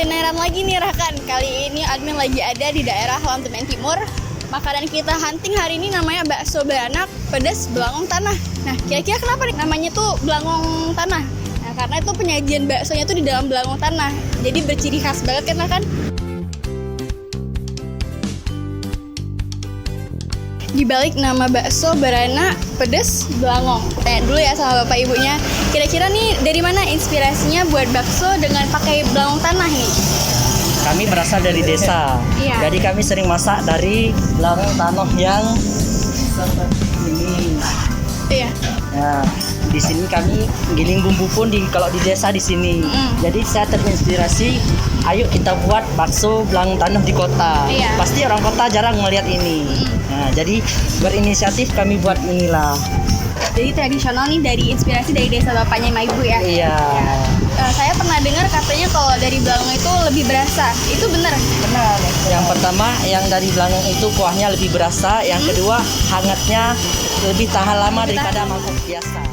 kulineran lagi nih Rahkan. Kali ini admin lagi ada di daerah Lantemen Timur. Makanan kita hunting hari ini namanya bakso beranak pedas belangong tanah. Nah, kira-kira kenapa nih namanya tuh belangong tanah? Nah, karena itu penyajian baksonya tuh di dalam belangong tanah. Jadi berciri khas banget kan Rahkan? Di balik nama bakso beranak pedas belangong. Tanya dulu ya sama bapak ibunya. Kira-kira nih dari mana inspirasinya buat bakso dengan pakai belangong tanah nih? Kami berasal dari desa, Iya. jadi kami sering masak dari belangong tanah yang seperti ini. Iya. Nah, di sini kami giling bumbu pun kalau di desa di sini. Jadi saya terinspirasi, ayo kita buat bakso belangong tanah di kota. Iya. Pasti orang kota jarang melihat ini. Nah, jadi berinisiatif kami buat inilah. Jadi tradisional nih dari inspirasi dari desa bapaknya sama ibu ya? Iya. Saya pernah dengar katanya kalau dari belangong itu lebih berasa. Itu benar? Benar. Yang pertama, yang dari belangong itu kuahnya lebih berasa. Yang kedua, hangatnya lebih tahan lama daripada mangkok biasa.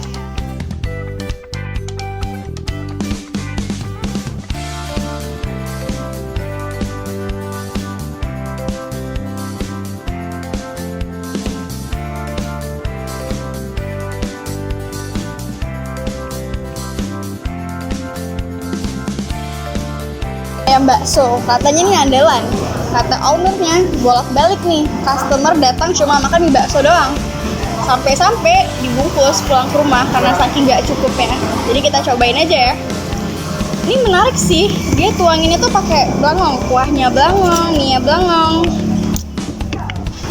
Ayam bakso, katanya nih andalan. Kata ownernya, bolak-balik nih, customer datang cuma makan mie bakso doang. Sampai-sampai dibungkus pulang ke rumah karena saking nggak cukup ya. Jadi kita cobain aja ya. Ini menarik sih, dia tuanginnya tuh pakai belangong, kuahnya belangong, mie belangong.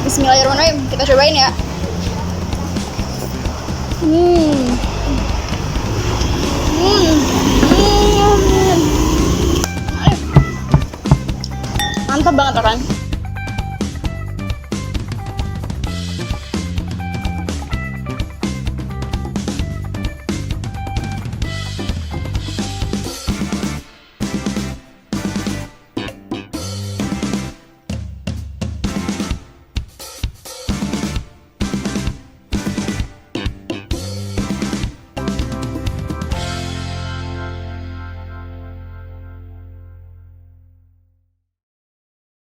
Bismillahirrahmanirrahim, kita cobain ya. Mantap banget kan?